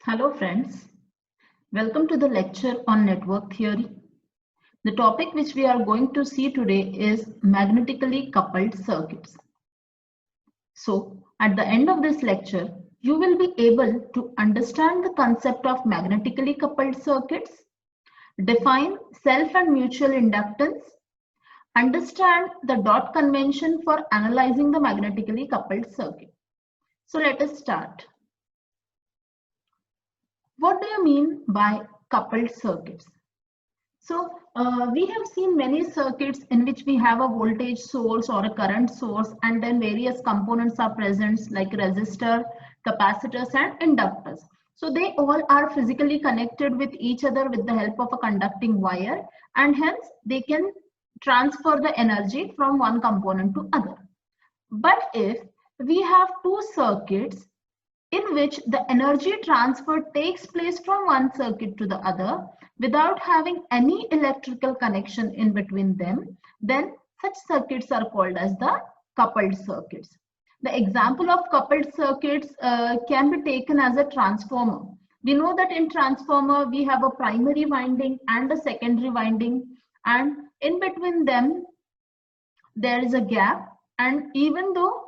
Hello friends, welcome to the lecture on network theory. The topic which we are going to see today is magnetically coupled circuits. So at the end of this lecture, you will be able to understand the concept of magnetically coupled circuits, define self and mutual inductance, understand the dot convention for analyzing the magnetically coupled circuit. So let us start. What do you mean by coupled circuits? So we have seen many circuits in which we have a voltage source or a current source, and then various components are present like resistor, capacitors and inductors. So they all are physically connected with each other with the help of a conducting wire, and hence they can transfer the energy from one component to other. But if we have two circuits in which the energy transfer takes place from one circuit to the other without having any electrical connection in between them, then such circuits are called as the coupled circuits. The example of coupled circuits can be taken as a transformer. We know that in transformer we have a primary winding and a secondary winding, and in between them there is a gap, and even though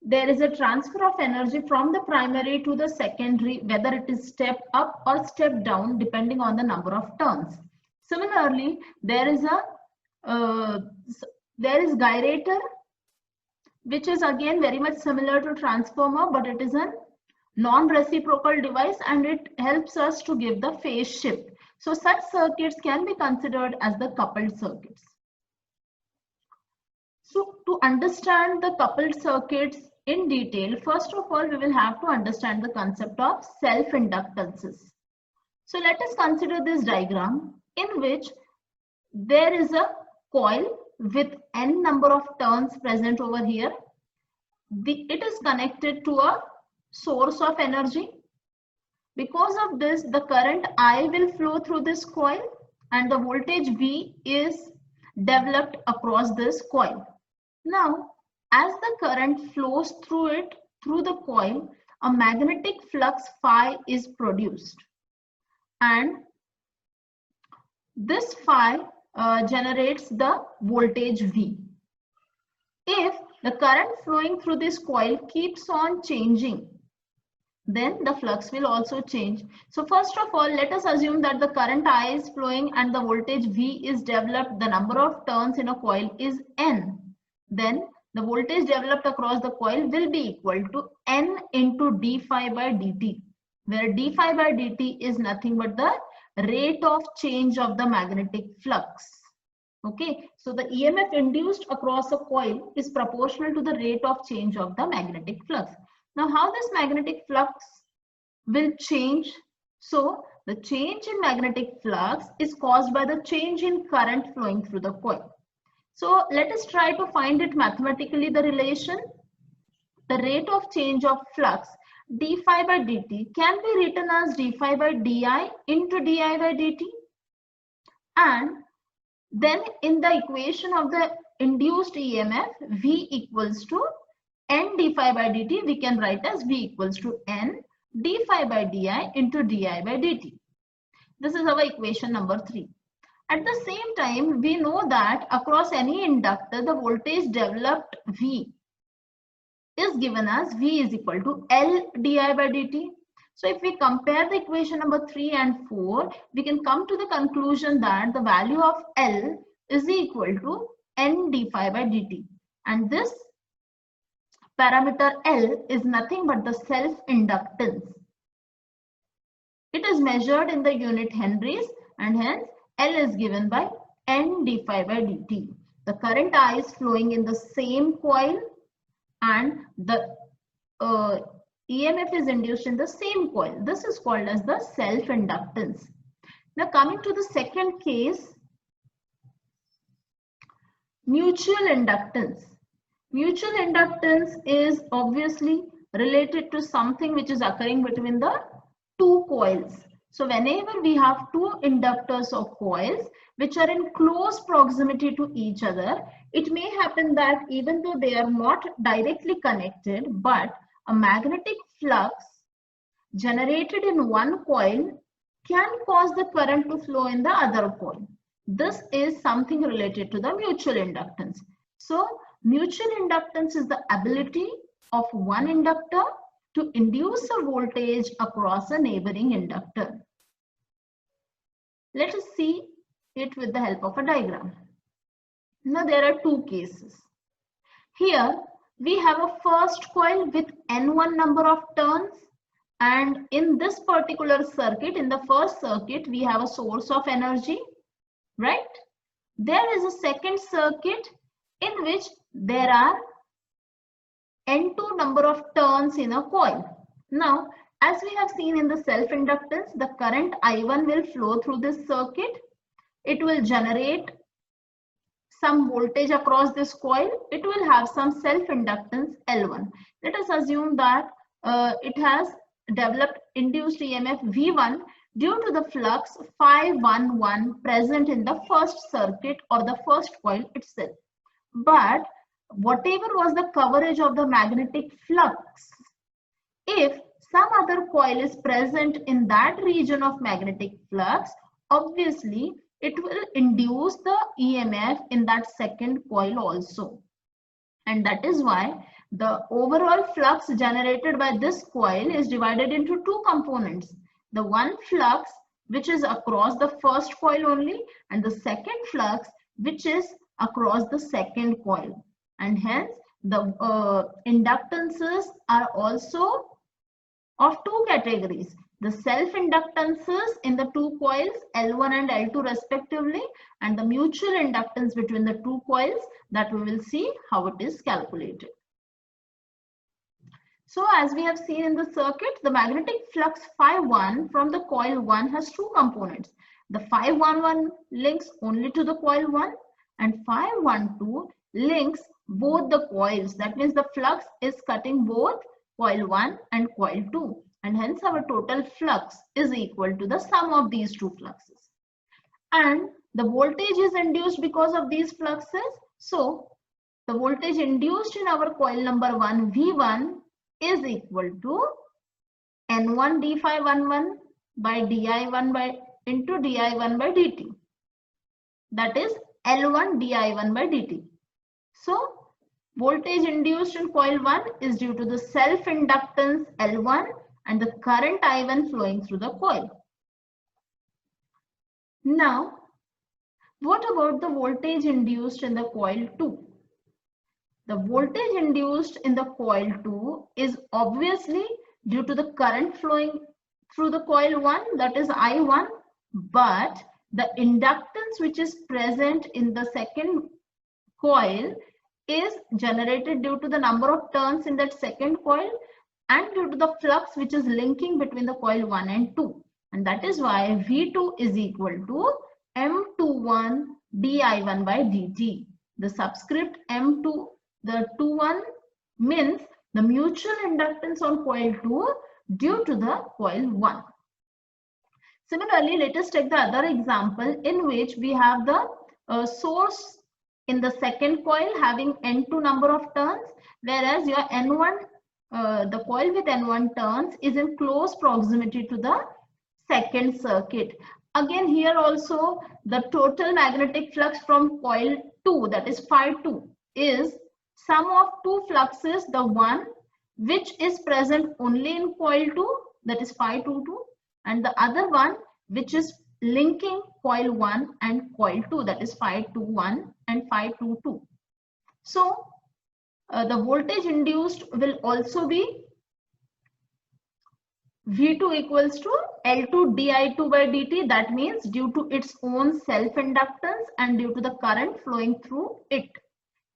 there is a transfer of energy from the primary to the secondary, whether it is step up or step down depending on the number of turns. Similarly, there is gyrator, which is again very much similar to transformer, but it is a non-reciprocal device and it helps us to give the phase shift. So such circuits can be considered as the coupled circuits. So to understand the coupled circuits in detail, first of all, we will have to understand the concept of self-inductances. So let us consider this diagram in which there is a coil with n number of turns present over here. It is connected to a source of energy. Because of this, the current I will flow through this coil and the voltage V is developed across this coil. Now, as the current flows through it, through the coil, a magnetic flux phi is produced. And this phi generates the voltage V. If the current flowing through this coil keeps on changing, then the flux will also change. So first of all, let us assume that the current I is flowing and the voltage V is developed. The number of turns in a coil is N. Then the voltage developed across the coil will be equal to N into d phi by dt, where d phi by dt is nothing but the rate of change of the magnetic flux. Okay, so the EMF induced across a coil is proportional to the rate of change of the magnetic flux. Now, how this magnetic flux will change? So, the change in magnetic flux is caused by the change in current flowing through the coil. So let us try to find it mathematically, the relation. The rate of change of flux d phi by dt can be written as d phi by di into di by dt. And then in the equation of the induced EMF, V equals to N d phi by dt, we can write as V equals to N d phi by di into di by dt. This is our equation number 3. At the same time, we know that across any inductor, the voltage developed V is given as V is equal to L di by dt. So if we compare the equation number 3 and 4, we can come to the conclusion that the value of L is equal to N d phi by dt. And this parameter L is nothing but the self-inductance. It is measured in the unit henries, and hence L is given by N d phi by dt. The current I is flowing in the same coil and the EMF is induced in the same coil. This is called as the self-inductance. Now coming to the second case, mutual inductance. Mutual inductance is obviously related to something which is occurring between the two coils. So whenever we have two inductors or coils which are in close proximity to each other, it may happen that even though they are not directly connected, but a magnetic flux generated in one coil can cause the current to flow in the other coil. This is something related to the mutual inductance. So mutual inductance is the ability of one inductor to induce a voltage across a neighboring inductor. Let us see it with the help of a diagram. Now there are two cases. Here we have a first coil with N1 number of turns, and in this particular circuit, in the first circuit, we have a source of energy, right? There is a second circuit in which there are N2 number of turns in a coil. Now, as we have seen in the self-inductance, the current I1 will flow through this circuit. It will generate some voltage across this coil. It will have some self-inductance L1. Let us assume that it has developed induced EMF V1 due to the flux phi11 present in the first circuit or the first coil itself. But whatever was the coverage of the magnetic flux, if some other coil is present in that region of magnetic flux, obviously it will induce the EMF in that second coil also. And that is why the overall flux generated by this coil is divided into two components. The one flux which is across the first coil only, and the second flux which is across the second coil. And hence the inductances are also of two categories. The self-inductances in the two coils L1 and L2 respectively, and the mutual inductance between the two coils, that we will see how it is calculated. So as we have seen in the circuit, the magnetic flux phi1 from the coil 1 has two components. The phi11 links only to the coil 1, and phi12 links both the coils. That means the flux is cutting both coil 1 and coil 2, and hence our total flux is equal to the sum of these two fluxes. And the voltage is induced because of these fluxes. So the voltage induced in our coil number 1 V1 is equal to N1 d phi11 by di1 by into di1 by dt. That is L1 di1 by dt. So voltage induced in coil 1 is due to the self-inductance L1 and the current I1 flowing through the coil. Now, what about the voltage induced in the coil 2? The voltage induced in the coil 2 is obviously due to the current flowing through the coil 1, that is I1, but the inductance which is present in the second coil is generated due to the number of turns in that second coil and due to the flux which is linking between the coil 1 and 2. And that is why V2 is equal to M21 di1 by dt. The subscript M2, the 21 means the mutual inductance on coil 2 due to the coil 1. Similarly, let us take the other example in which we have the source in the second coil having N2 number of turns, whereas your N1, the coil with N1 turns is in close proximity to the second circuit. Again, here also the total magnetic flux from coil 2, that is phi2, is sum of two fluxes, the one which is present only in coil 2, that is phi22, and the other one which is linking coil 1 and coil 2, that is phi21 and phi22. So the voltage induced will also be V2 equals to L2 di2 by dt. That means due to its own self-inductance and due to the current flowing through it.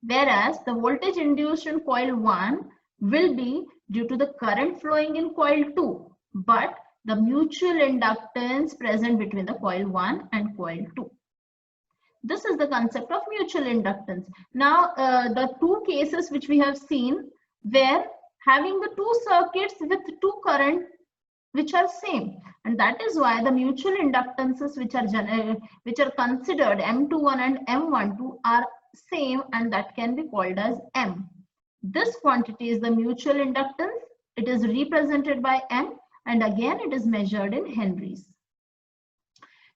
Whereas the voltage induced in coil 1 will be due to the current flowing in coil 2, but the mutual inductance present between the coil 1 and coil 2. This is the concept of mutual inductance. Now, the two cases which we have seen were having the two circuits with two current which are same, and that is why the mutual inductances which are considered M21 and M12 are same, and that can be called as M. This quantity is the mutual inductance. It is represented by M, and again it is measured in henries.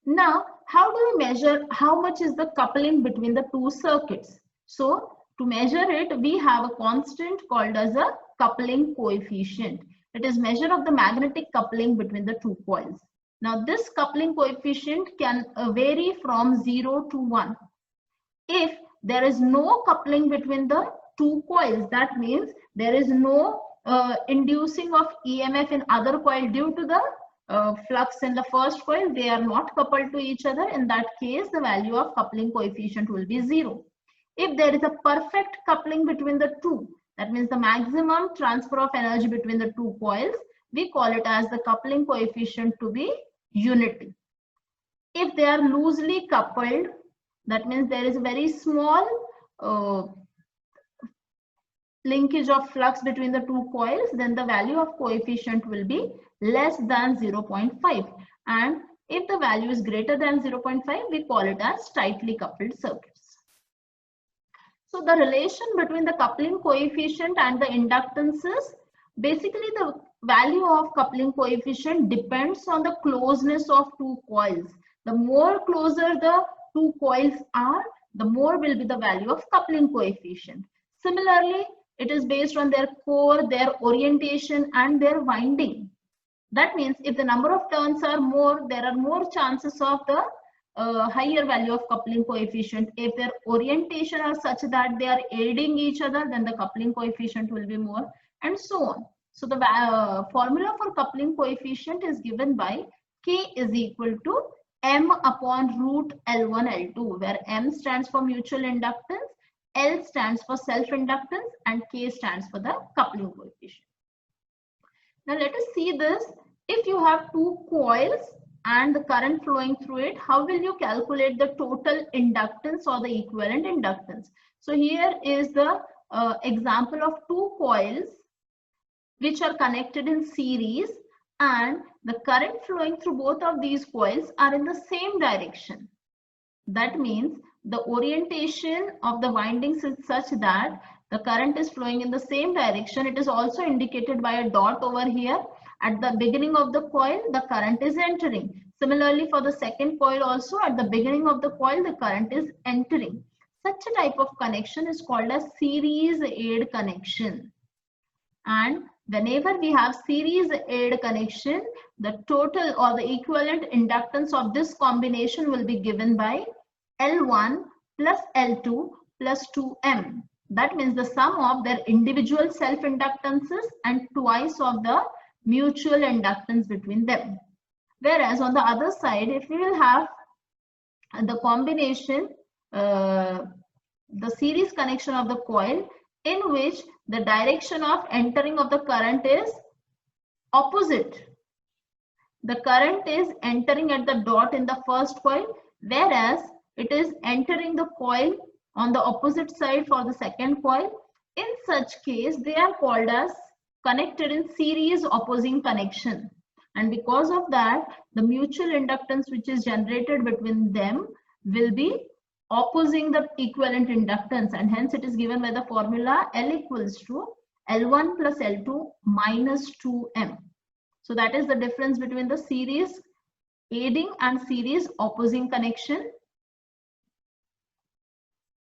Now, how do we measure how much is the coupling between the two circuits? So, to measure it, we have a constant called as a coupling coefficient. It is measure of the magnetic coupling between the two coils. Now, this coupling coefficient can vary from 0 to 1. If there is no coupling between the two coils, that means there is no inducing of EMF in other coil due to the flux in the first coil, they are not coupled to each other. In that case, the value of coupling coefficient will be 0. If there is a perfect coupling between the two, that means the maximum transfer of energy between the two coils, we call it as the coupling coefficient to be unity. If they are loosely coupled, that means there is a very small linkage of flux between the two coils, then the value of coefficient will be less than 0.5. And if the value is greater than 0.5, we call it as tightly coupled circuits. So the relation between the coupling coefficient and the inductances, basically the value of coupling coefficient depends on the closeness of two coils. The more closer the two coils are, the more will be the value of coupling coefficient. Similarly, it is based on their core, their orientation, and their winding. That means if the number of turns are more, there are more chances of the higher value of coupling coefficient. If their orientation are such that they are aiding each other, then the coupling coefficient will be more, and so on. So the formula for coupling coefficient is given by K is equal to M upon root L1 L2, where M stands for mutual inductance, L stands for self-inductance, and K stands for the coupling coefficient. Now let us see this. If you have two coils and the current flowing through it, how will you calculate the total inductance or the equivalent inductance? So here is the example of two coils which are connected in series, and the current flowing through both of these coils are in the same direction. That means the orientation of the windings is such that the current is flowing in the same direction. It is also indicated by a dot over here. At the beginning of the coil, the current is entering. Similarly, for the second coil also, at the beginning of the coil, the current is entering. Such a type of connection is called a series aid connection. And whenever we have series aid connection, the total or the equivalent inductance of this combination will be given by L1 plus L2 plus 2M. That means the sum of their individual self-inductances and twice of the mutual inductance between them. Whereas on the other side, if we will have the combination, the series connection of the coil, in which the direction of entering of the current is opposite. The current is entering at the dot in the first coil, whereas it is entering the coil on the opposite side for the second coil. In such case, they are called as connected in series opposing connection. And because of that, the mutual inductance which is generated between them will be opposing the equivalent inductance, and hence it is given by the formula L equals to L1 plus L2 minus 2M. So that is the difference between the series aiding and series opposing connection.